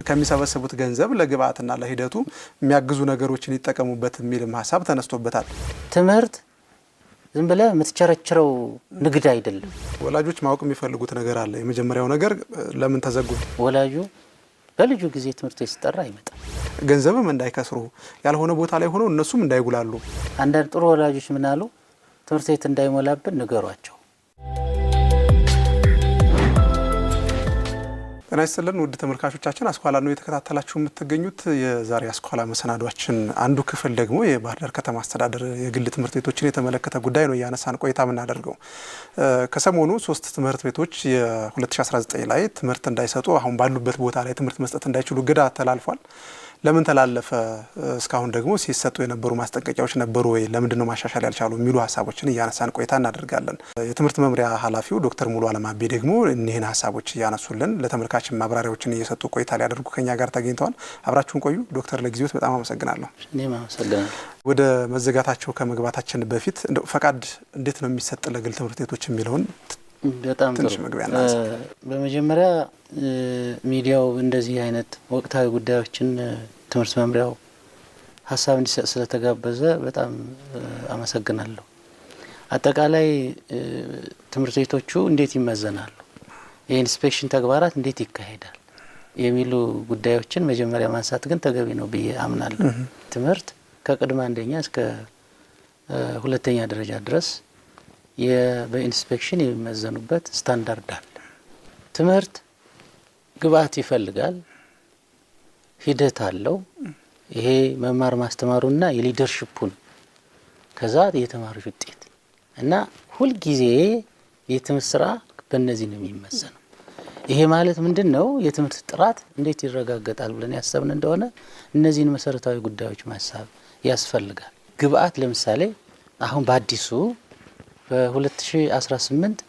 ከሚሰበስቡት ገንዘብ ለግብአትና ለሂደቱ የሚያግዙ ነገሮችን ይጠቀሙበት የሚልም ሐሳብ ተነስቶበታል። ትምህርት ዝም ብለ የምትቸረችረው ንግድ አይደለም። ወላጆች ማወቅ የሚፈልጉት ነገር አለ። የመጀመሪያው ነገር ለምን ተዘጉ? ወላጁ በልጁ ጊዜ ትምህርት ሲጠራ አይመጣም። ገንዘብም እንዳይከስሩ ያልሆነ ቦታ ላይ ሆነው እነሱም እንዳይጉላሉ። አንዳንድ ጥሩ ወላጆች ምን አሉ? ትምህርት ቤት እንዳይሞላብን ንገሯቸው። ጤና ይስጥልን ውድ ተመልካቾቻችን፣ አስኳላ ነው የተከታተላችሁ የምትገኙት። የዛሬ አስኳላ መሰናዷችን አንዱ ክፍል ደግሞ የባህር ዳር ከተማ አስተዳደር የግል ትምህርት ቤቶችን የተመለከተ ጉዳይ ነው እያነሳን ቆይታ የምናደርገው። ከሰሞኑ 3 ትምህርት ቤቶች የ2019 ላይ ትምህርት እንዳይሰጡ አሁን ባሉበት ቦታ ላይ ትምህርት መስጠት እንዳይችሉ እገዳ ተላልፏል። ለምን ተላለፈ? እስካሁን ደግሞ ሲሰጡ የነበሩ ማስጠንቀቂያዎች ነበሩ ወይ? ለምንድን ነው ማሻሻል ያልቻሉ የሚሉ ሀሳቦችን እያነሳን ቆይታ እናደርጋለን። የትምህርት መምሪያ ኃላፊው ዶክተር ሙሉ አለም አቤ ደግሞ እኒህን ሀሳቦች እያነሱልን ለተመልካችን ማብራሪያዎችን እየሰጡ ቆይታ ሊያደርጉ ከኛ ጋር ተገኝተዋል። አብራችሁን ቆዩ። ዶክተር ለጊዜዎት በጣም አመሰግናለሁ። እኔም አመሰግናለሁ። ወደ መዘጋታቸው ከመግባታችን በፊት ፈቃድ እንዴት ነው የሚሰጥ ለግል ትምህርት ቤቶች የሚለውን በጣም ጥሩ መግቢያ ነው። በመጀመሪያ ሚዲያው እንደዚህ አይነት ወቅታዊ ጉዳዮችን ትምህርት መምሪያው ሀሳብ እንዲሰጥ ስለተጋበዘ በጣም አመሰግናለሁ። አጠቃላይ ትምህርት ቤቶቹ እንዴት ይመዘናሉ፣ የኢንስፔክሽን ተግባራት እንዴት ይካሄዳል የሚሉ ጉዳዮችን መጀመሪያ ማንሳት ግን ተገቢ ነው ብዬ አምናለሁ። ትምህርት ከቅድመ አንደኛ እስከ ሁለተኛ ደረጃ ድረስ በኢንስፔክሽን የሚመዘኑበት ስታንዳርድ አለ። ትምህርት ግብአት ይፈልጋል፣ ሂደት አለው። ይሄ መማር ማስተማሩና የሊደርሺፑን ከዛ የተማሪዎች ውጤት እና ሁል ጊዜ የትምህርት ስራ በእነዚህ ነው የሚመዘነው። ይሄ ማለት ምንድነው? የትምህርት ጥራት እንዴት ይረጋገጣል ብለን ያሰብን እንደሆነ እነዚህን መሰረታዊ ጉዳዮች ማሳብ ያስፈልጋል። ግብአት ለምሳሌ አሁን በአዲሱ በ2018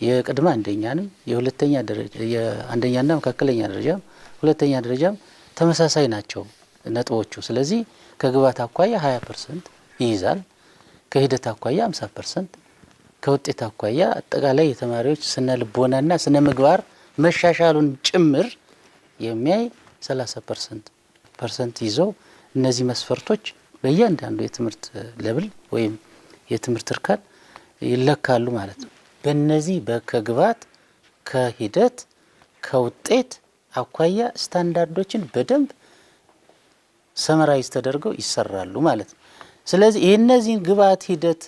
የቅድመ አንደኛንም የሁለተኛ ደረጃ የአንደኛና መካከለኛ ደረጃም ሁለተኛ ደረጃም ተመሳሳይ ናቸው ነጥቦቹ። ስለዚህ ከግብአት አኳያ 20% ይይዛል፣ ከሂደት አኳያ 50%፣ ከውጤት አኳያ አጠቃላይ የተማሪዎች ስነ ልቦናና ስነ ምግባር መሻሻሉን ጭምር የሚያይ 30% ይዘው እነዚህ መስፈርቶች በእያንዳንዱ የትምህርት ለብል ወይም የትምህርት እርከን ይለካሉ ማለት ነው። በእነዚህ ከግብአት ከሂደት ከውጤት አኳያ ስታንዳርዶችን በደንብ ሰመራይዝ ተደርገው ይሰራሉ ማለት ነው። ስለዚህ የእነዚህን ግብአት ሂደት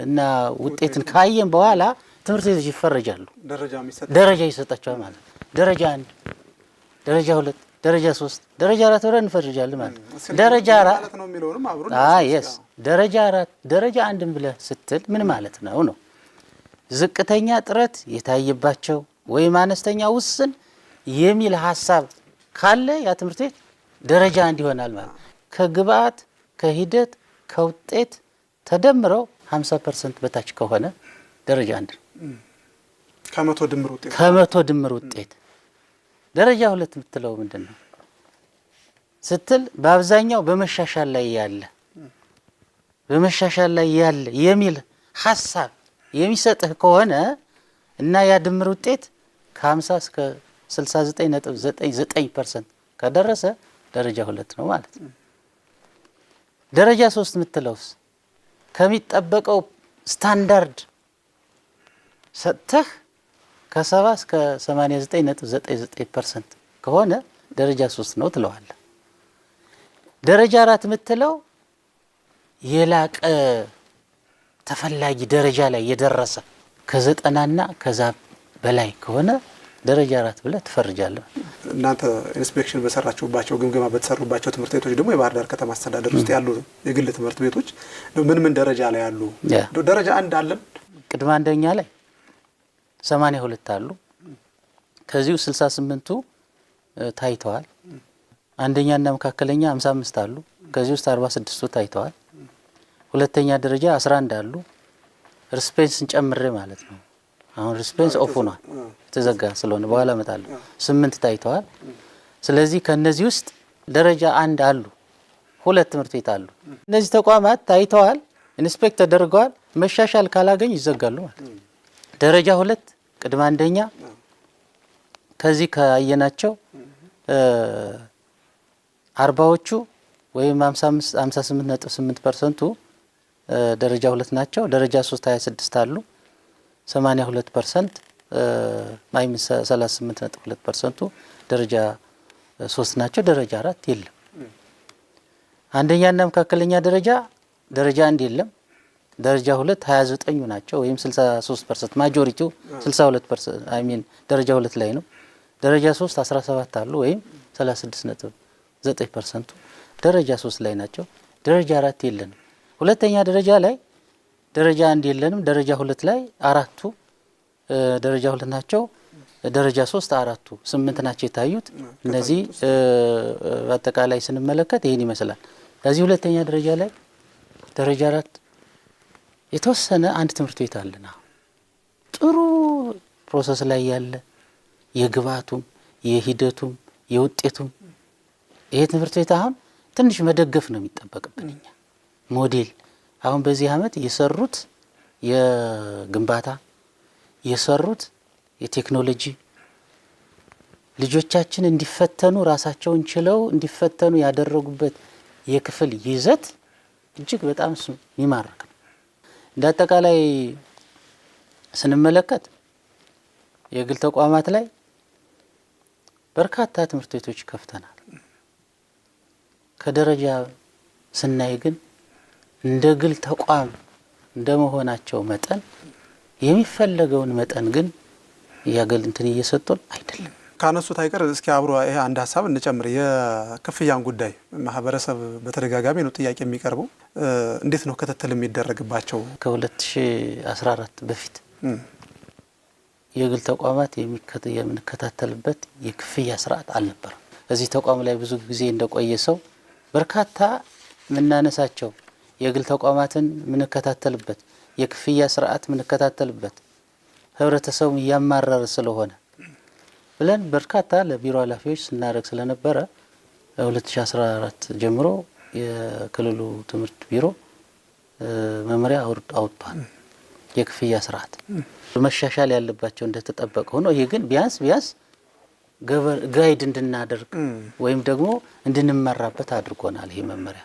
እና ውጤትን ካየን በኋላ ትምህርት ቤቶች ይፈረጃሉ፣ ደረጃ ይሰጣቸዋል ማለት ነው። ደረጃ 1፣ ደረጃ 2፣ ደረጃ 3፣ ደረጃ 4 ብለን እንፈርጃለን ማለት ነው። ደረጃ 4 ነው የሚለውንም አብሮ ደረጃ 4 ደረጃ 1 ብለህ ስትል ምን ማለት ነው? ዝቅተኛ ጥረት የታየባቸው ወይም አነስተኛ ውስን የሚል ሀሳብ ካለ ያ ትምህርት ቤት ደረጃ 1 ይሆናል ማለት ነው። ከግብአት ከሂደት ከውጤት ተደምረው 50% በታች ከሆነ ደረጃ 1 ነው። ከመቶ ድምር ውጤት ደረጃ 2 የምትለው ምንድነው ስትል በአብዛኛው በመሻሻል ላይ ያለ የሚል ሀሳብ የሚሰጥህ ከሆነ እና ያ ድምር ውጤት ከ50 እስከ 69.99% ከደረሰ ደረጃ 2 ነው ማለት ነው። ደረጃ 3 የምትለውስ ከሚጠበቀው ስታንዳርድ ሰጥተህ ከ70 እስከ 89.99% ከሆነ ደረጃ 3 ነው ትለዋለህ። ደረጃ 4 የምትለው የላቀ ተፈላጊ ደረጃ ላይ የደረሰ ከ90ና ከዛ በላይ ከሆነ ደረጃ 4 ብለህ ትፈርጃለህ። እናንተ ኢንስፔክሽን በሰራችሁባቸው ግምገማ በተሰሩባቸው ትምህርት ቤቶች ደግሞ የባህር ዳር ከተማ አስተዳደር ውስጥ ያሉ የግል ትምህርት ቤቶች ምን ደረጃ ላይ ያሉ? ደረጃ 1 አለን። ቅድመ አንደኛ ላይ 82 አሉ። ከዚሁ 68ቱ ታይተዋል። አንደኛና መካከለኛ 55 አሉ። ከዚህ ውስጥ 46ቱ ታይተዋል። ሁለተኛ ደረጃ 11 አሉ። ሪስፔንስን ጨምሬ ማለት ነው። አሁን ሪስፔንስ ኦፍ ሆኗል ተዘጋ ስለሆነ በኋላ መጣሉ 8 ታይተዋል። ስለዚህ ከነዚህ ውስጥ ደረጃ 1 አሉ፣ 2 ትምህርት ቤት አሉ። እነዚህ ተቋማት ታይተዋል፣ ኢንስፔክት ተደርገዋል። መሻሻል ካላገኝ ይዘጋሉ ማለት ነው። ደረጃ 2 ቅድመ አንደኛ ከዚህ ካየናቸው 40ዎቹ ወይም 58.8% ደረጃ 2 ናቸው። ደረጃ 3 26 አሉ። 82% ማይም 38.2% ደረጃ 3 ናቸው። ደረጃ 4 የለም። አንደኛና መካከለኛ ደረጃ 1 የለም። ደረጃ 2 29 ናቸው ወይም 63%። ማጆሪቲው 62% አይ ሚን ደረጃ 2 ላይ ነው። ደረጃ 3 17 አሉ ወይም 36.9% ደረጃ 3 ላይ ናቸው። ደረጃ 4 የለንም። ሁለተኛ ደረጃ ላይ ደረጃ 1 የለንም። ደረጃ 2 ላይ 4ቱ ደረጃ 2 ናቸው። ደረጃ 3 4ቱ 8 ናቸው የታዩት። እነዚህ በአጠቃላይ ስንመለከት ይሄን ይመስላል። ለዚህ ሁለተኛ ደረጃ ላይ ደረጃ 4 የተወሰነ አንድ ትምህርት ቤት አለና ጥሩ ፕሮሰስ ላይ ያለ የግብአቱም የሂደቱም የውጤቱም ይሄ ትምህርት ቤት አሁን ትንሽ መደገፍ ነው የሚጠበቅብን። እኛ ሞዴል አሁን በዚህ አመት የሰሩት የግንባታ የሰሩት የቴክኖሎጂ ልጆቻችን እንዲፈተኑ ራሳቸውን ችለው እንዲፈተኑ ያደረጉበት የክፍል ይዘት እጅግ በጣም የሚማርክ ነው። እንደ አጠቃላይ ስንመለከት የግል ተቋማት ላይ በርካታ ትምህርት ቤቶች ከፍተናል። ከደረጃ ስናይ ግን እንደ ግል ተቋም እንደመሆናቸው መጠን የሚፈለገውን መጠን ግን ያገልንትን እየሰጡን አይደለም። ካነሱት አይቀር እስኪ አብሮ ይሄ አንድ ሀሳብ እንጨምር። የክፍያን ጉዳይ ማህበረሰብ በተደጋጋሚ ነው ጥያቄ የሚቀርበው። እንዴት ነው ክትትል የሚደረግባቸው? ከ2014 በፊት የግል ተቋማት የምንከታተልበት የክፍያ ስርዓት አልነበረም። እዚህ ተቋም ላይ ብዙ ጊዜ እንደቆየ ሰው በርካታ የምናነሳቸው የግል ተቋማትን የምንከታተልበት የክፍያ ስርዓት የምንከታተልበት ህብረተሰቡ እያማረረ ስለሆነ ብለን በርካታ ለቢሮ ኃላፊዎች ስናደርግ ስለነበረ 2014 ጀምሮ የክልሉ ትምህርት ቢሮ መመሪያ አውጥቷል። የክፍያ ስርዓት መሻሻል ያለባቸው እንደተጠበቀ ሆኖ ይሄ ግን ቢያንስ ጋይድ እንድናደርግ ወይም ደግሞ እንድንመራበት አድርጎናል። ይሄ መመሪያ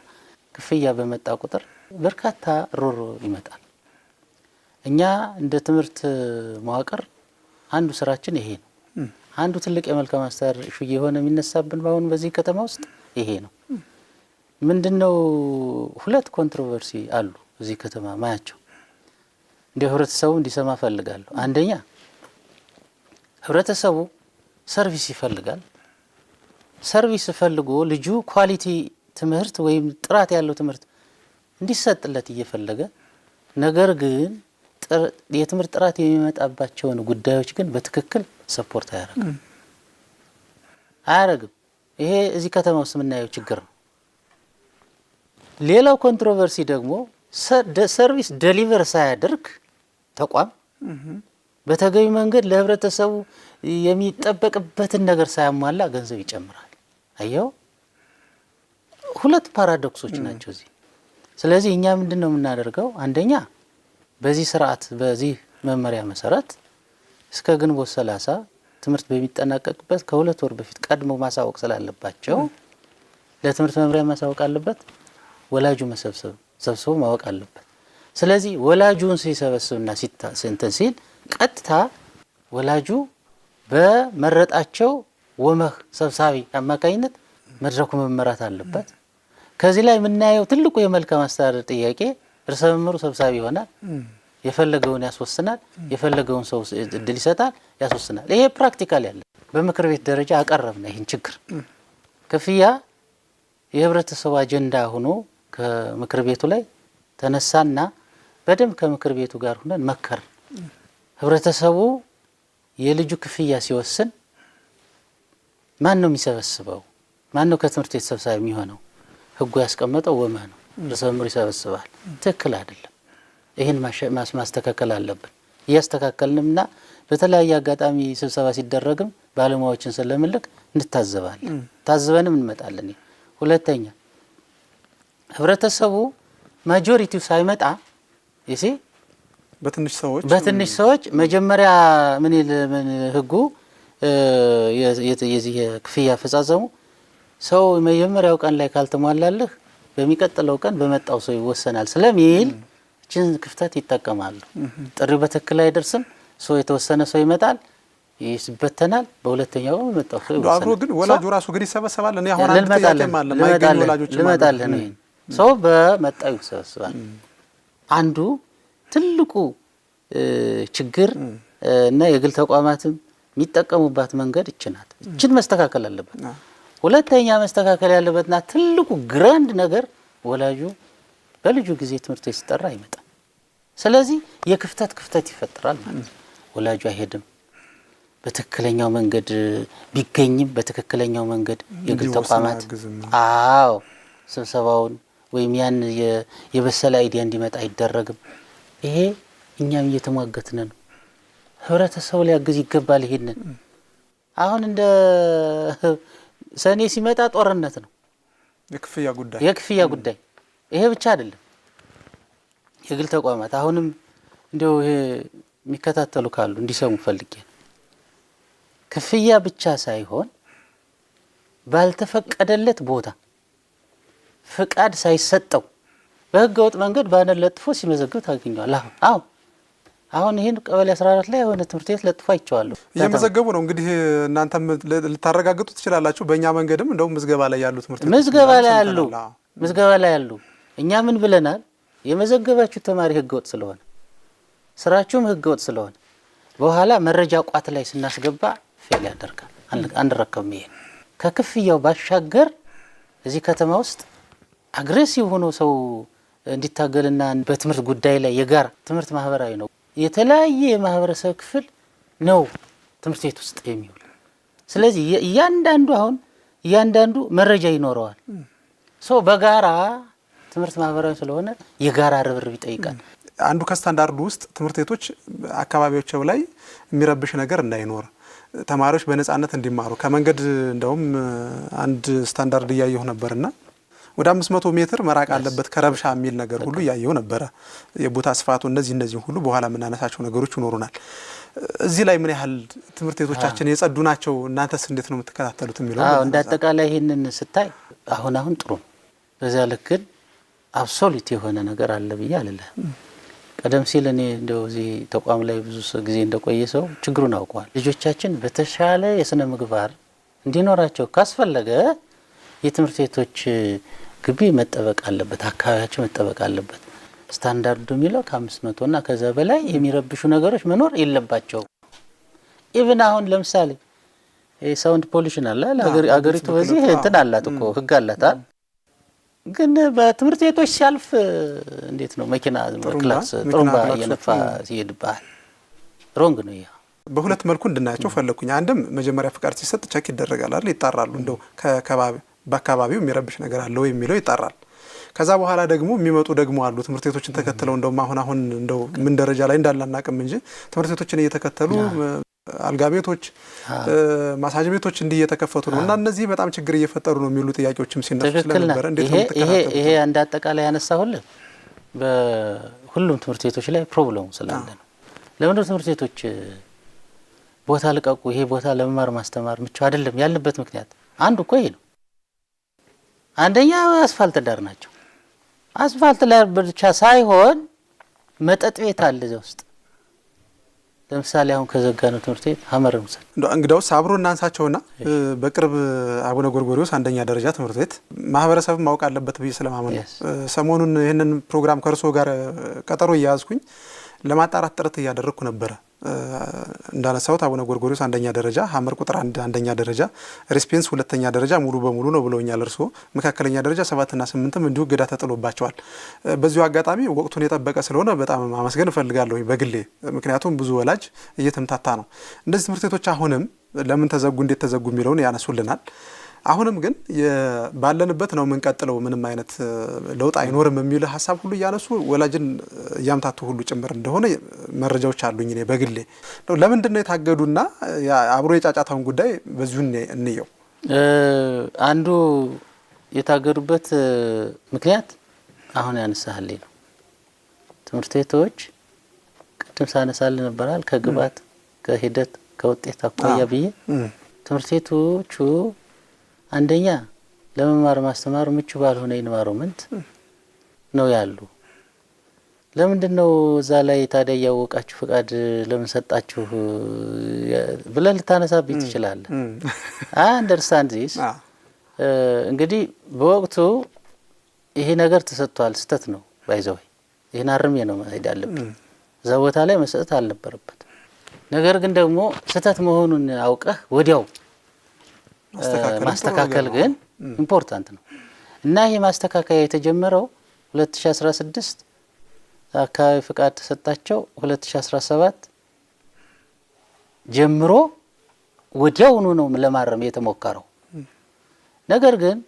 ክፍያ በመጣ ቁጥር በርካታ ሮሮ ይመጣል። እኛ እንደ ትምህርት መዋቅር አንዱ ስራችን ይሄ ነው። አንዱ ትልቅ የመልካም አስተዳደር ኢሹ የሆነ የሚነሳብን ባሁን በዚህ ከተማ ውስጥ ይሄ ነው። ምንድነው? ሁለት ኮንትሮቨርሲ አሉ እዚህ ከተማ ማያቸው እንደ ህብረተሰቡ እንዲሰማ ፈልጋለሁ። አንደኛ ህብረተሰቡ ሰርቪስ ይፈልጋል። ሰርቪስ ፈልጎ ልጁ ኳሊቲ ትምህርት ወይም ጥራት ያለው ትምህርት እንዲሰጥለት እየፈለገ ነገር ግን የትምህርት ጥራት የሚመጣባቸውን ጉዳዮች ግን በትክክል ሰፖርት አያረግም። ይሄ እዚህ ከተማ ውስጥ የምናየው ችግር ነው። ሌላው ኮንትሮቨርሲ ደግሞ ሰርቪስ ዴሊቨር ሳያደርግ ተቋም በተገቢ መንገድ ለህብረተሰቡ የሚጠበቅበትን ነገር ሳያሟላ ገንዘብ ይጨምራል። አየው፣ ሁለት ፓራዶክሶች ናቸው እዚህ። ስለዚህ እኛ ምንድነው የምናደርገው? አንደኛ በዚህ ስርዓት በዚህ መመሪያ መሰረት እስከ ግንቦት 30 ትምህርት በሚጠናቀቅበት ከ2 ወር በፊት ቀድሞ ማሳወቅ ስላለባቸው ለትምህርት መምሪያ ማሳወቅ አለበት። ወላጁ ሰብስቦ ማወቅ አለበት። ስለዚህ ወላጁን ሲሰበስብና ሲንተን ሲል ቀጥታ ወላጁ በመረጣቸው ወመህ ሰብሳቢ አማካኝነት መድረኩ መመራት አለበት። ከዚህ ላይ የምናየው ትልቁ የመልካም አስተዳደር ጥያቄ ርዕሰ መምህሩ ሰብሳቢ ይሆናል፣ የፈለገውን ያስወስናል፣ የፈለገውን ሰው እድል ይሰጣል፣ ያስወስናል። ይሄ ፕራክቲካል ያለ በምክር ቤት ደረጃ አቀረብና ይህን ችግር ክፍያ የህብረተሰቡ አጀንዳ ሆኖ ከምክር ቤቱ ላይ ተነሳና በደንብ ከምክር ቤቱ ጋር ሆነን መከር። ህብረተሰቡ የልጁ ክፍያ ሲወስን ማን ነው የሚሰበስበው? ማን ነው ከትምህርት ቤት ሰብሳቢ የሚሆነው? ህጉ ያስቀመጠው ወመህ ነው። ርዕሰ መምህሩ ይሰበስባል። ትክክል አይደለም። ይህን ማስተካከል አለብን። እያስተካከልንምና በተለያየ አጋጣሚ ስብሰባ ሲደረግም ባለሙያዎችን ስለምልክ እንታዘባለን። ታዝበንም እንመጣለን። ሁለተኛ ህብረተሰቡ ማጆሪቲው ሳይመጣ በትንሽ ሰዎች መጀመሪያ ምን ህጉ የዚህ የክፍያ አፈጻጸሙ ሰው መጀመሪያው ቀን ላይ ካልተሟላለህ በሚቀጥለው ቀን በመጣው ሰው ይወሰናል ስለሚል እችን ክፍተት ይጠቀማሉ። ጥሪው በትክክል አይደርስም፣ ሰው የተወሰነ ሰው ይመጣል ይስበተናል፣ በሁለተኛው በመጣው ሰው ይወሰናል። አብሮ ግን ወላጁ ራሱ ግን ይሰበሰባል። እኔ አሁን አንድ ጥያቄ ማለት ማይገኝ ወላጆች ልመጣል ነው ሰው በመጣው ይሰበሰባል። አንዱ ትልቁ ችግር እና የግል ተቋማትም የሚጠቀሙባት መንገድ እችናት። እችን መስተካከል አለበት። ሁለተኛ መስተካከል ያለበትና ትልቁ ግራንድ ነገር ወላጁ በልጁ ጊዜ ትምህርት ቤት ሲጠራ አይመጣም። ስለዚህ ክፍተት ይፈጠራል ማለት ነው። ወላጁ አይሄድም። በትክክለኛው መንገድ ቢገኝም በትክክለኛው መንገድ የግል ተቋማት ስብሰባውን ወይም ያን የበሰለ አይዲያ እንዲመጣ አይደረግም። ይሄ እኛም እየተሟገትን ነው። ህብረተሰቡ ሊያግዝ ይገባል። ይሄንን አሁን እንደ ሰኔ ሲመጣ ጦርነት ነው የክፍያ ጉዳይ። ይሄ ብቻ አይደለም። የግል ተቋማት አሁንም እንደው ይሄ የሚከታተሉ ካሉ እንዲሰሙ ፈልጌ ክፍያ ብቻ ሳይሆን ባልተፈቀደለት ቦታ ፍቃድ ሳይሰጠው በህገ ወጥ መንገድ ባነር ለጥፎ ሲመዘግብ ታገኘዋል። አሁን ይሄን ቀበሌ 14 ላይ የሆነ ትምህርት ቤት ለጥፎ አይቼዋለሁ። እየመዘገቡ ነው። እንግዲህ እናንተም ልታረጋግጡ ትችላላችሁ። በእኛ መንገድም እንደውም ምዝገባ ላይ ያሉ ትምህርት ቤት ምዝገባ ላይ ያሉ እኛ ምን ብለናል? የመዘገባችሁ ተማሪ ህገ ወጥ ስለሆነ ስራችሁም ህገ ወጥ ስለሆነ በኋላ መረጃ ቋት ላይ ስናስገባ ፌል ያደርጋል፣ አንረከብም። ይሄ ከክፍያው ባሻገር እዚህ ከተማ ውስጥ አግሬሲቭ ሆኖ ሰው እንዲታገልና በትምህርት ጉዳይ ላይ የጋራ ትምህርት ማህበራዊ ነው። የተለያየ የማህበረሰብ ክፍል ነው ትምህርት ቤት ውስጥ የሚውል። ስለዚህ እያንዳንዱ መረጃ ይኖረዋል። ሰው በጋራ ትምህርት ማህበራዊ ስለሆነ የጋራ ርብርብ ይጠይቃል። አንዱ ከስታንዳርዱ ውስጥ ትምህርት ቤቶች አካባቢያቸው ላይ የሚረብሽ ነገር እንዳይኖር፣ ተማሪዎች በነጻነት እንዲማሩ ከመንገድ እንደውም አንድ ስታንዳርድ እያየሁ ነበርና ወደ 500 ሜትር መራቅ አለበት ከረብሻ የሚል ነገር ሁሉ እያየሁ ነበረ። የቦታ ስፋቱ እነዚህ ሁሉ በኋላ የምናነሳቸው ነገሮች ይኖሩናል። እዚህ ላይ ምን ያህል ትምህርት ቤቶቻችን የጸዱ ናቸው? እናንተስ እንዴት ነው የምትከታተሉት የሚለው? እንደ አጠቃላይ ይሄንን ስታይ አሁን ጥሩ ነው። በዚያ ልክ ግን አብሶሉት የሆነ ነገር አለ ብዬ አልልህም። ቀደም ሲል እኔ እንደው እዚህ ተቋም ላይ ብዙ ጊዜ እንደቆየ ሰው ችግሩን አውቀዋል። ልጆቻችን በተሻለ የስነ ምግባር እንዲኖራቸው ካስፈለገ የትምህርት ቤቶች ግቢ መጠበቅ አለበት፣ አካባቢያቸው መጠበቅ አለበት። ስታንዳርዱ የሚለው ከ500 እና ከዛ በላይ የሚረብሹ ነገሮች መኖር የለባቸው። ኢቭን አሁን ለምሳሌ ሳውንድ ፖሊሽን አለ አገሪቱ በዚህ እንትን አላት እኮ ህግ አላታል። ግን በትምህርት ቤቶች ሲያልፍ እንዴት ነው መኪና ክላስ ጥሩምባ እየነፋ ሲሄድብሃል? ሮንግ ነው። ያ በሁለት መልኩ እንድናያቸው ፈለኩኝ። አንድም መጀመሪያ ፍቃድ ሲሰጥ ቸክ ይደረጋል አይደል? ይጣራሉ። እንደው በአካባቢው የሚረብሽ ነገር አለ ወይ የሚለው ይጣራል። ከዛ በኋላ ደግሞ የሚመጡ ደግሞ አሉ ትምህርት ቤቶችን ተከትለው እንደውም አሁን እንደው ምን ደረጃ ላይ እንዳላናቅም እንጂ ትምህርት ቤቶችን እየተከተሉ አልጋ ቤቶች፣ ማሳጅ ቤቶች እንዲህ እየተከፈቱ ነው እና እነዚህ በጣም ችግር እየፈጠሩ ነው የሚሉ ጥያቄዎችም ሲነሱ ስለነበረ እንዴት ነው ተከታተሉ? ይሄ አንድ አጠቃላይ ያነሳሁልህ በሁሉም ትምህርት ቤቶች ላይ ፕሮብሌሙ ስላለ ነው። ለምን ትምህርት ቤቶች ቦታ ልቀቁ፣ ይሄ ቦታ ለመማር ማስተማር ምቹ አይደለም ያልንበት ምክንያት አንዱ እኮ ይሄ ነው። አንደኛ አስፋልት ዳር ናቸው። አስፋልት ላይ ብቻ ሳይሆን መጠጥ ቤት አለ እዚያ ውስጥ። ለምሳሌ አሁን ከዘጋነው ትምህርት ቤት ሀመርምሰ እንግዳውስ አብሮ እናንሳቸውና በቅርብ አቡነ ጎርጎርዮስ አንደኛ ደረጃ ትምህርት ቤት ማህበረሰብ ማወቅ አለበት ብዬ ስለማመን ነው። ሰሞኑን ይህንን ፕሮግራም ከርሶ ጋር ቀጠሮ እያያዝኩኝ ለማጣራት ጥረት እያደረግኩ ነበረ። እንዳነሳሁት አቡነ ጎርጎርዮስ አንደኛ ደረጃ፣ ሀመር ቁጥር 1 አንደኛ ደረጃ፣ ሬስፔንስ ሁለተኛ ደረጃ ሙሉ በሙሉ ነው ብለውኛል እርሶ። መካከለኛ ደረጃ 7 እና 8ም እንዲሁ እገዳ ተጥሎባቸዋል። በዚሁ አጋጣሚ ወቅቱን የጠበቀ ስለሆነ በጣም ማመስገን እፈልጋለሁ በግሌ። ምክንያቱም ብዙ ወላጅ እየተምታታ ነው። እንደዚህ ትምህርት ቤቶች አሁንም ለምን ተዘጉ፣ እንዴት ተዘጉ የሚለውን ያነሱልናል። አሁንም ግን ባለንበት ነው የምንቀጥለው፣ ምንም አይነት ለውጥ አይኖርም የሚል ሀሳብ ሁሉ እያነሱ ወላጅን እያምታቱ ሁሉ ጭምር እንደሆነ መረጃዎች አሉኝ እኔ በግሌ። ለምንድን ነው የታገዱና አብሮ የጫጫታውን ጉዳይ በዚሁ እንየው። አንዱ የታገዱበት ምክንያት አሁን ያነሳህልኝ ነው። ትምህርት ቤቶች ቅድም ሳነሳልህ ነበራል ከግብዓት ከሂደት ከውጤት አኳያ ብዬ ትምህርት ቤቶቹ አንደኛ ለመማር ማስተማር ምቹ ባልሆነ ኢንቫይሮንመንት ነው ያሉ። ለምንድነው እዛ ላይ ታዲያ ያወቃችሁ ፍቃድ ለምን ሰጣችሁ ብለህ ልታነሳብኝ ትችላለህ። አንደርስታንድ ዚስ እንግዲህ በወቅቱ ይሄ ነገር ተሰጥቷል፣ ስተት ነው ባይዘው ይሄን አርሜ ነው መሄድ አለብኝ። እዛ ቦታ ላይ መስጠት አልነበረበት። ነገር ግን ደግሞ ስተት መሆኑን አውቀህ ወዲያው ማስተካከል ግን ኢምፖርታንት ነው እና ይሄ ማስተካከያ የተጀመረው 2016 አካባቢ ፍቃድ ተሰጣቸው። 2017 ጀምሮ ወዲያውኑ ነው ለማረም የተሞከረው። ነገር ግን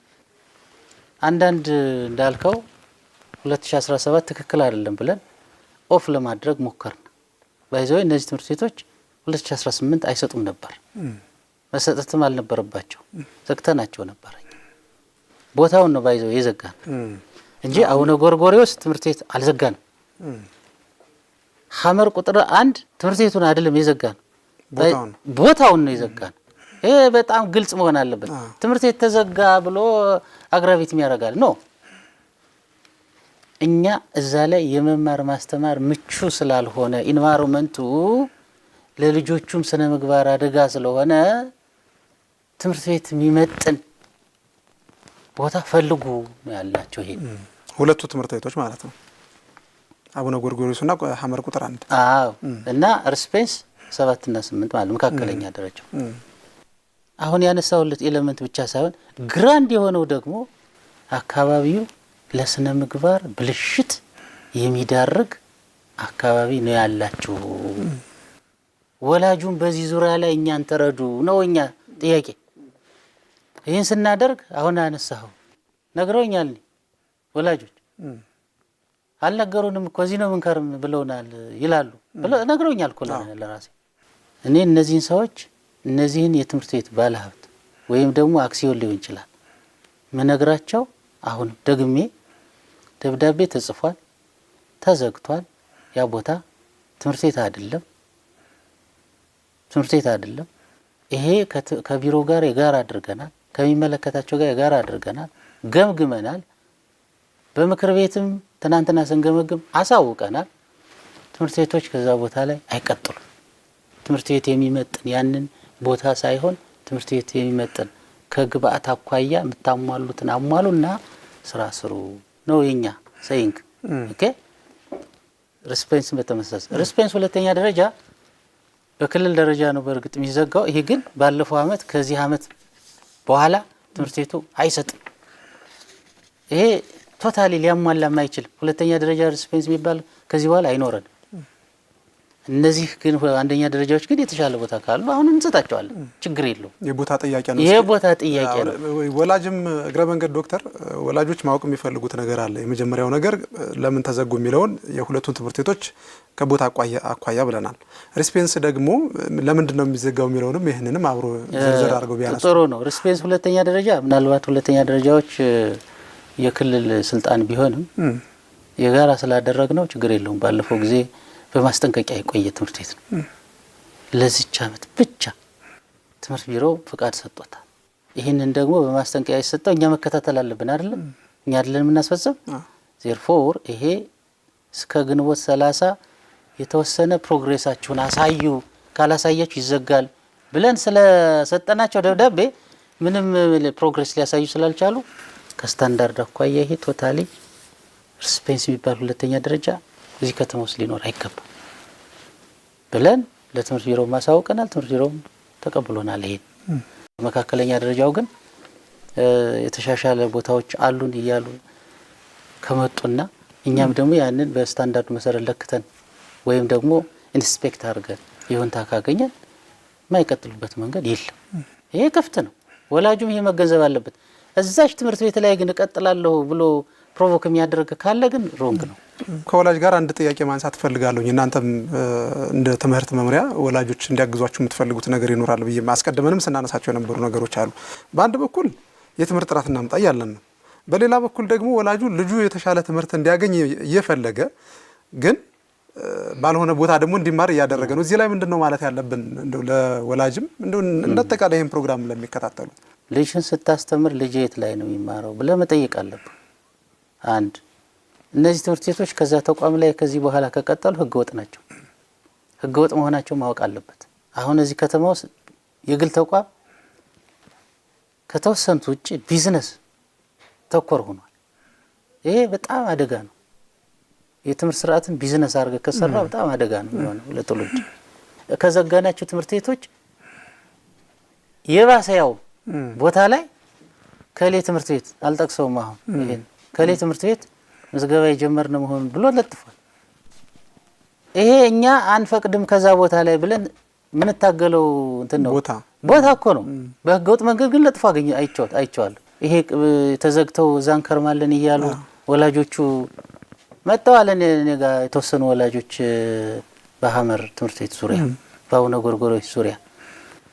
አንዳንድ እንዳልከው 2017 ትክክል አይደለም ብለን ኦፍ ለማድረግ ሞከርን። ባይዘው እነዚህ ትምህርት ቤቶች 2018 አይሰጡም ነበር፣ መሰጠትም አልነበረባቸው፣ ዘግተናቸው ነበር። ቦታውን ነው ባይዘው የዘጋን እንጂ አቡነ ጎርጎርዮስ ትምህርት ቤት አልዘጋንም። ሐመር ቁጥር 1 ትምህርት ቤቱን አይደለም የዘጋን፣ ቦታውን ነው የዘጋን። ይሄ በጣም ግልጽ መሆን አለበት። ትምህርት ቤት ተዘጋ ብሎ አግራቪት የሚያደርጋል ነው። እኛ እዛ ላይ የመማር ማስተማር ምቹ ስላልሆነ ኢንቫይሮንመንቱ ለልጆቹም ስነ ምግባር አደጋ ስለሆነ ትምህርት ቤት የሚመጥን ቦታ ፈልጉ ነው ያላቸው። ይሄ ሁለቱ ትምህርት ቤቶች ማለት ነው፣ አቡነ ጎርጎርዮስና ሐመር ቁጥር 1። አዎ እና ሪስፔንስ 7 እና 8 ማለት መካከለኛ ደረጃው። አሁን ያነሳውለት ኤሌመንት ብቻ ሳይሆን ግራንድ የሆነው ደግሞ አካባቢው ለስነ ምግባር ብልሽት የሚዳርግ አካባቢ ነው ያላችሁ። ወላጁን በዚህ ዙሪያ ላይ እኛን ተረዱ ነው እኛ ጥያቄ። ይህን ስናደርግ አሁን አነሳው ነግረውኛል ወላጆች። አልነገሩንም እኮ እዚህ ነው ምንከርም ብለውናል ይላሉ። ነግረውኛል እኮ ለራሴ። እኔ እነዚህን ሰዎች እነዚህን የትምህርት ቤት ባለሀብት ወይም ደግሞ አክሲዮን ሊሆን ይችላል መነግራቸው አሁን ደግሜ ደብዳቤ ተጽፏል፣ ተዘግቷል። ያ ቦታ ትምህርት ቤት አይደለም፣ ትምህርት ቤት አይደለም። ይሄ ከቢሮ ጋር የጋራ አድርገናል፣ ከሚመለከታቸው ጋር የጋራ አድርገናል፣ ገምግመናል። በምክር ቤትም ትናንትና ስንገመግም አሳውቀናል። ትምህርት ቤቶች ከዛ ቦታ ላይ አይቀጥሉም። ትምህርት ቤት የሚመጥን ያንን ቦታ ሳይሆን ትምህርት ቤት የሚመጥን ከግብአት አኳያ የምታሟሉትን አሟሉና ስራ ስሩ ነው የኛ ሰይንግ። ኦኬ ሪስፔንስ በተመሳሳይ ሪስፔንስ ሁለተኛ ደረጃ በክልል ደረጃ ነው በእርግጥ የሚዘጋው። ይሄ ግን ባለፈው አመት ከዚህ አመት በኋላ ትምህርት ቤቱ አይሰጥም። ይሄ ቶታሊ ሊያሟላ የማይችል ሁለተኛ ደረጃ ሪስፔንስ የሚባል ከዚህ በኋላ አይኖረንም። እነዚህ ግን አንደኛ ደረጃዎች ግን የተሻለ ቦታ ካሉ አሁን እንሰጣቸዋለን፣ ችግር የለውም። የቦታ ጥያቄ ነው። የቦታ ጥያቄ ነው። ወላጅም እግረ መንገድ ዶክተር ወላጆች ማወቅ የሚፈልጉት ነገር አለ። የመጀመሪያው ነገር ለምን ተዘጉ የሚለውን የሁለቱን ትምህርት ቤቶች ከቦታ አኳያ ብለናል። ሪስፔንስ ደግሞ ለምንድን ነው የሚዘጋው የሚለውንም ይህንንም አብሮ ዝርዝር አድርገው ቢያነሱ ጥሩ ነው። ሪስፔንስ ሁለተኛ ደረጃ ምናልባት ሁለተኛ ደረጃዎች የክልል ስልጣን ቢሆንም የጋራ ስላደረግ ነው ችግር የለውም። ባለፈው ጊዜ በማስጠንቀቂያ የቆየ ትምህርት ቤት ነው። ለዚች አመት ብቻ ትምህርት ቢሮ ፍቃድ ሰጥቶታል። ይህንን ደግሞ በማስጠንቀቂያ የሰጠው እኛ መከታተል አለብን አይደለም? እኛ አይደለን የምናስፈጽም። ዜርፎር ይሄ እስከ ግንቦት 30 የተወሰነ ፕሮግሬሳችሁን አሳዩ፣ ካላሳያችሁ ይዘጋል ብለን ስለሰጠናቸው ደብዳቤ ምንም ፕሮግሬስ ሊያሳዩ ስላልቻሉ ከስታንዳርድ አኳያ ይሄ ቶታሊ ሪስፔንስ የሚባል ሁለተኛ ደረጃ እዚህ ከተማ ውስጥ ሊኖር አይገባም ብለን ለትምህርት ቢሮ ማሳወቀናል። ትምህርት ቢሮም ተቀብሎናል። ይሄ መካከለኛ ደረጃው ግን የተሻሻለ ቦታዎች አሉን እያሉ ከመጡና እኛም ደግሞ ያንን በስታንዳርድ መሰረት ለክተን ወይም ደግሞ ኢንስፔክት አድርገን ይሁንታ ካገኘን የማይቀጥሉበት መንገድ የለም። ይሄ ክፍት ነው። ወላጁም ይሄ መገንዘብ አለበት። እዛች ትምህርት ቤት ላይ ግን እቀጥላለሁ ብሎ ፕሮቮክ የሚያደርግ ካለ ግን ሮንግ ነው። ከወላጅ ጋር አንድ ጥያቄ ማንሳት እፈልጋለሁ። እናንተም እንደ ትምህርት መምሪያ ወላጆች እንዲያግዟችሁ የምትፈልጉት ነገር ይኖራል ብዬ ማስቀደመንም ስናነሳቸው የነበሩ ነገሮች አሉ። በአንድ በኩል የትምህርት ጥራት እናምጣ ያለን ነው። በሌላ በኩል ደግሞ ወላጁ ልጁ የተሻለ ትምህርት እንዲያገኝ እየፈለገ ግን ባልሆነ ቦታ ደግሞ እንዲማር እያደረገ ነው። እዚህ ላይ ምንድነው ማለት ያለብን እንደው ለወላጅም እንደው እንደተቃለ ይሄን ፕሮግራም ለሚከታተሉ ልጅን ስታስተምር ልጅ የት ላይ ነው የሚማረው ብለህ መጠየቅ አለብህ። አንድ እነዚህ ትምህርት ቤቶች ከዛ ተቋም ላይ ከዚህ በኋላ ከቀጠሉ ህገወጥ ናቸው። ህገወጥ መሆናቸው ማወቅ አለበት። አሁን እዚህ ከተማ ውስጥ የግል ተቋም ከተወሰኑት ውጪ ቢዝነስ ተኮር ሆኗል። ይሄ በጣም አደጋ ነው። የትምህርት ስርዓትን ቢዝነስ አድርገህ ከሰራ በጣም አደጋ ነው የሚሆነው ለትውልድ። ከዘጋናቸው ትምህርት ቤቶች የባሰ ያው ቦታ ላይ ከሌ ትምህርት ቤት አልጠቅሰውም። አሁን ይሄን ከሌ ትምህርት ቤት ምዝገባ የጀመርን መሆኑን ብሎ ለጥፏል። ይሄ እኛ አንፈቅድም ከዛ ቦታ ላይ ብለን ምን ታገለው እንትን ነው ቦታ እኮ ነው። በህገወጥ መንገድ ግን ለጥፎ አይቼዋለሁ። ይሄ ተዘግተው እዛን ከርማለን እያሉ ወላጆቹ መጣዋል። እኔ ጋር የተወሰኑ ወላጆች በሐመር ትምህርት ቤት ዙሪያ በአቡነ ጎርጎርዮስ ዙሪያ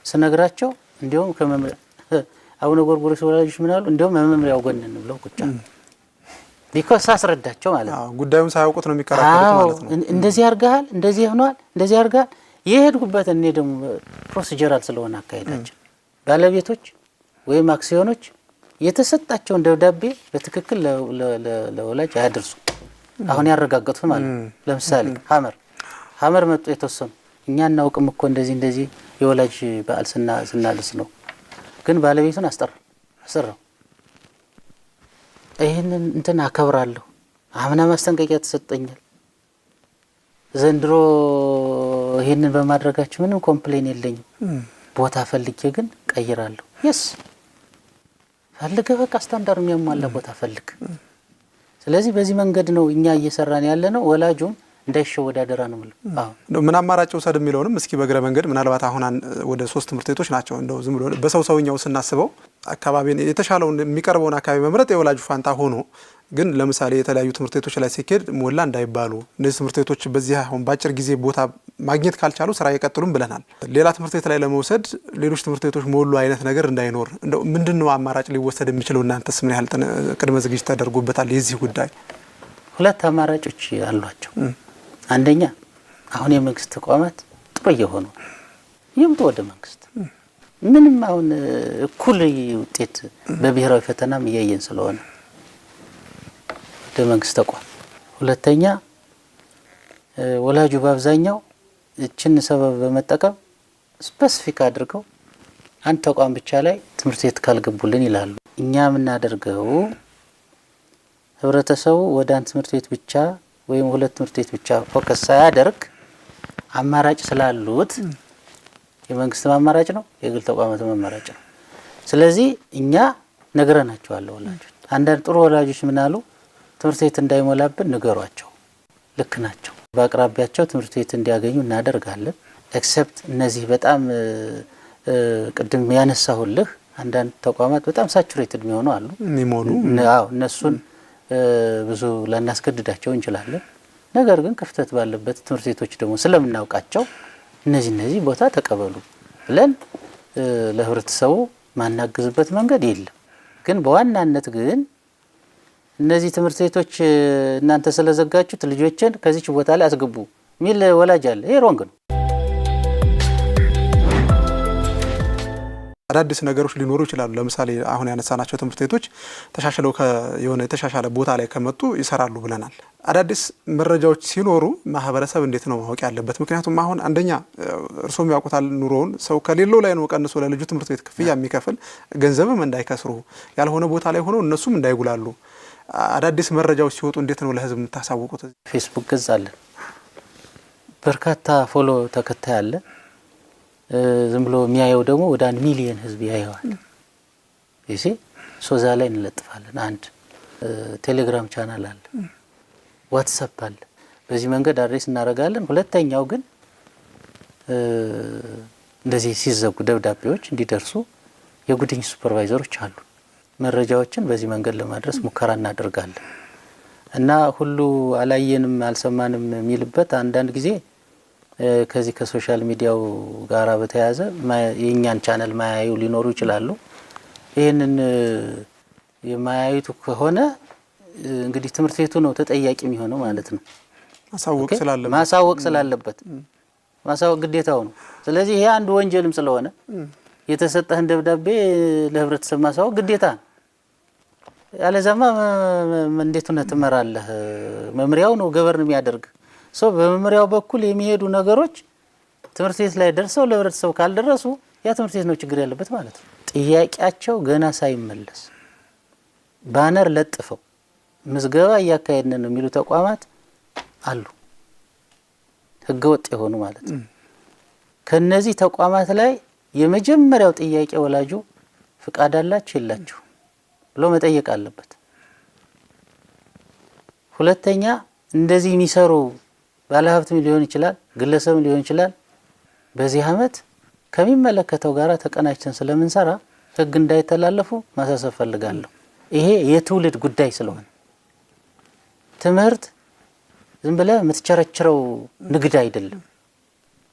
ስነግራቸው እንዲያውም ከመምሪያ አቡነ ጎርጎርዮስ ወላጆች ምን አሉ? እንዲያውም መምሪያው ጎንን ብለው ቁጫ ቢኮስ አስረዳቸው ማለት ነው። ጉዳዩን ሳያውቁት ነው የሚከራከሩት ማለት ነው። እንደዚህ አርጋሃል፣ እንደዚህ ሆኗል፣ እንደዚህ አርጋሃል። የሄድኩበት እኔ ደግሞ ፕሮሲጀራል ስለሆነ አካሄዳችን ባለቤቶች ወይም አክሲዮኖች የተሰጣቸውን ደብዳቤ በትክክል ለወላጅ አያደርሱ። አሁን ያረጋግጡት ማለት ነው። ለምሳሌ ሐመር መጡ የተወሰኑ እኛ እናውቅም እኮ እንደዚህ የወላጅ በዓል ስናልስ ነው፣ ግን ባለቤቱን አስጠራው። ይሄንን እንትን አከብራለሁ። አምና ማስጠንቀቂያ ተሰጠኛል። ዘንድሮ ይሄንን በማድረጋችሁ ምንም ኮምፕሌን የለኝም። ቦታ ፈልጌ ግን ቀይራለሁ። የስ ፈልገ በቃ ስታንዳርድ የሚያሟላ ቦታ ፈልግ። ስለዚህ በዚህ መንገድ ነው እኛ እየሰራን ያለ ነው። ወላጁም እንዳይሸወድ አደራ ነው ማለት ነው። ምን አማራጭ ወሰድ የሚለውንም እስኪ በእግረ መንገድ ምናልባት አሁን ወደ 3 ትምህርት ቤቶች ናቸው እንደው ዝም ብሎ በሰውኛው ስናስበው አካባቢን የተሻለውን የሚቀርበውን አካባቢ መምረጥ የወላጁ ፋንታ ሆኖ ግን ለምሳሌ የተለያዩ ትምህርት ቤቶች ላይ ሲኬድ ሞላ እንዳይባሉ እነዚህ ትምህርት ቤቶች በዚህ አሁን ባጭር ጊዜ ቦታ ማግኘት ካልቻሉ ስራ ይቀጥሉም ብለናል። ሌላ ትምህርት ቤት ላይ ለመውሰድ ሌሎች ትምህርት ቤቶች ሞሉ አይነት ነገር እንዳይኖር እንደው ምንድነው አማራጭ ሊወሰድ የሚችለው? እናንተስ ምን ያህል ቅድመ ዝግጅት ተደርጎበታል? የዚህ ጉዳይ 2 አማራጮች አሏቸው። አንደኛ አሁን የመንግስት ተቋማት ጥሩ እየሆኑ ይምጡ ወደ መንግስት። ምንም አሁን እኩል ውጤት በብሔራዊ ፈተናም እያየን ስለሆነ ወደ መንግስት ተቋም። ሁለተኛ ወላጁ በአብዛኛው እችን ሰበብ በመጠቀም ስፔሲፊክ አድርገው አንድ ተቋም ብቻ ላይ ትምህርት ቤት ካልገቡልን ይላሉ። እኛ የምናደርገው ህብረተሰቡ ወደ አንድ ትምህርት ቤት ብቻ ወይም 2 ትምህርት ቤት ብቻ ፎከስ ሳያደርግ አማራጭ ስላሉት የመንግስት አማራጭ ነው፣ የግል ተቋማት አማራጭ ነው። ስለዚህ እኛ ነግረናቸዋል ወላጆች። አንዳንድ ጥሩ ወላጆች ምን አሉ? ትምህርት ቤት እንዳይሞላብን ንገሯቸው። ልክ ናቸው። በአቅራቢያቸው ትምህርት ቤት እንዲያገኙ እናደርጋለን። ኤክሰፕት እነዚህ በጣም ቅድም ያነሳሁልህ አንዳንድ ተቋማት በጣም ሳቹሬትድ የሚሆኑ አሉ የሚሞሉ። እነሱን ብዙ ላናስገድዳቸው እንችላለን። ነገር ግን ክፍተት ባለበት ትምህርት ቤቶች ደግሞ ስለምናውቃቸው እነዚህ ቦታ ተቀበሉ ብለን ለህብረተሰቡ ማናግዝበት መንገድ የለም። ግን በዋናነት ግን እነዚህ ትምህርት ቤቶች እናንተ ስለዘጋችሁት ልጆችን ከዚች ቦታ ላይ አስገቡ ሚል ወላጅ አለ። ይሄ ሮንግ ነው። አዳዲስ ነገሮች ሊኖሩ ይችላሉ። ለምሳሌ አሁን ያነሳናቸው ትምህርት ቤቶች ተሻሽለው የሆነ የተሻሻለ ቦታ ላይ ከመጡ ይሰራሉ ብለናል። አዳዲስ መረጃዎች ሲኖሩ ማህበረሰብ እንዴት ነው ማወቅ ያለበት? ምክንያቱም አሁን አንደኛ እርሶም ያውቁታል ኑሮውን ሰው ከሌለው ላይ ነው ቀንሶ ለልጁ ትምህርት ቤት ክፍያ የሚከፍል ገንዘብም እንዳይከስሩ ያልሆነ ቦታ ላይ ሆነው እነሱም እንዳይጉላሉ አዳዲስ መረጃዎች ሲወጡ እንዴት ነው ለህዝብ የምታሳውቁት? ፌስቡክ ገጽ አለ፣ በርካታ ፎሎ ተከታይ አለ። ዝም ብሎ የሚያየው ደግሞ ወደ 1 ሚሊዮን ህዝብ ያየዋል። እሺ ሶዛ ላይ እንለጥፋለን። አንድ ቴሌግራም ቻናል አለ፣ ዋትስአፕ አለ። በዚህ መንገድ አድሬስ እናደርጋለን። ሁለተኛው ግን እንደዚህ ሲዘጉ ደብዳቤዎች እንዲደርሱ የጉድኝ ሱፐርቫይዘሮች አሉ። መረጃዎችን በዚህ መንገድ ለማድረስ ሙከራ እናደርጋለን እና ሁሉ አላየንም አልሰማንም የሚልበት አንዳንድ ጊዜ ከዚህ ከሶሻል ሚዲያው ጋራ በተያያዘ የኛን ቻናል ማያዩ ሊኖሩ ይችላሉ። ይሄንን የማያዩት ከሆነ እንግዲህ ትምህርት ቤቱ ነው ተጠያቂ የሚሆነው ማለት ነው። ማሳወቅ ስላለበት ማሳወቅ ግዴታው ነው። ስለዚህ ይሄ አንዱ ወንጀልም ስለሆነ የተሰጠህን ደብዳቤ ለህብረተሰብ ማሳወቅ ግዴታ ነው። ያለዛማ እንዴት ነው ትመራለህ? መምሪያው ነው ገበርን የሚያደርግ ሰው በመምሪያው በኩል የሚሄዱ ነገሮች ትምህርት ቤት ላይ ደርሰው ለህብረተሰብ ካልደረሱ ያ ትምህርት ቤት ነው ችግር ያለበት ማለት ነው። ጥያቄያቸው ገና ሳይመለስ ባነር ለጥፈው ምዝገባ እያካሄድን ነው የሚሉ ተቋማት አሉ፣ ህገወጥ የሆኑ ማለት ነው። ከነዚህ ተቋማት ላይ የመጀመሪያው ጥያቄ ወላጁ ፍቃድ አላችሁ የላችሁ ብሎ መጠየቅ አለበት። ሁለተኛ እንደዚህ የሚሰሩ ባለሀብትም ሊሆን ይችላል፣ ግለሰብም ሊሆን ይችላል። በዚህ አመት ከሚመለከተው ጋራ ተቀናጅተን ስለምንሰራ ህግ እንዳይተላለፉ ማሳሰብ ፈልጋለሁ። ይሄ የትውልድ ጉዳይ ስለሆነ ትምህርት ዝም ብለህ የምትቸረችረው ንግድ አይደለም።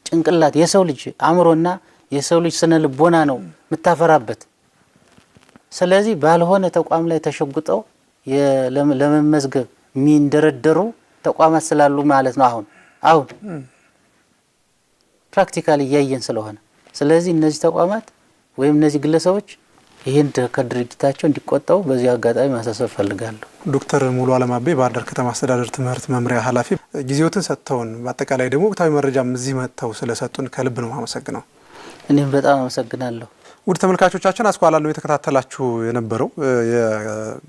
ጭንቅላት የሰው ልጅ አእምሮና የሰው ልጅ ስነ ልቦና ነው የምታፈራበት። ስለዚህ ባልሆነ ተቋም ላይ ተሸጉጠው ለመመዝገብ የሚንደረደሩ ተቋማት ስላሉ ማለት ነው አሁን ፕራክቲካሊ እያየን ስለሆነ፣ ስለዚህ እነዚህ ተቋማት ወይም እነዚህ ግለሰቦች ይህን ከድርጊታቸው እንዲቆጠቡ በዚህ አጋጣሚ ማሳሰብ ፈልጋለሁ። ዶክተር ሙሉ አለም አቤ ባህር ዳር ከተማ አስተዳደር ትምህርት መምሪያ ኃላፊ፣ ጊዜዎትን ሰጥተውን በአጠቃላይ ደግሞ ወቅታዊ መረጃም እዚህ መጥተው ስለሰጡን ከልብ ነው አመሰግነው። እኔም በጣም አመሰግናለሁ። ውድ ተመልካቾቻችን አስኳላ ነው የተከታተላችሁ የነበረው።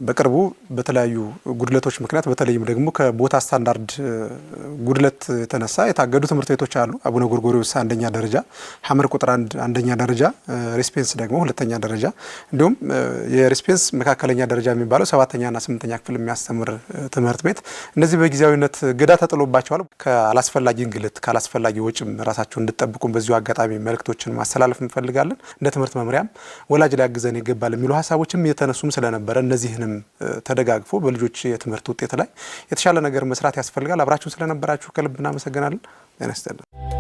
በቅርቡ በተለያዩ ጉድለቶች ምክንያት በተለይም ደግሞ ከቦታ ስታንዳርድ ጉድለት የተነሳ የታገዱ ትምህርት ቤቶች አሉ። አቡነ ጎርጎርዮስ አንደኛ ደረጃ፣ ሐመር ቁጥር 1 አንደኛ ደረጃ፣ ሬስፔንስ ደግሞ ሁለተኛ ደረጃ እንዲሁም የሬስፔንስ መካከለኛ ደረጃ የሚባለው 7ኛና 8ኛ ክፍል የሚያስተምር ትምህርት ቤት እነዚህ በጊዜያዊነት እገዳ ተጥሎባቸዋል። ካላስፈላጊ እንግልት ካላስፈላጊ ወጪም ራሳቸውን እንድትጠብቁ በዚሁ አጋጣሚ መልእክቶችን ማስተላለፍ እንፈልጋለን። እንደ ትምህርት መምሪያም ወላጅ ሊያግዘን ይገባል የሚሉ ሀሳቦችም እየተነሱም ስለነበረ እነዚህንም ተደጋግፎ በልጆች የትምህርት ውጤት ላይ የተሻለ ነገር መስራት ያስፈልጋል። አብራችሁ ስለነበራችሁ ከልብ እናመሰግናለን። ጤና ይስጥልን።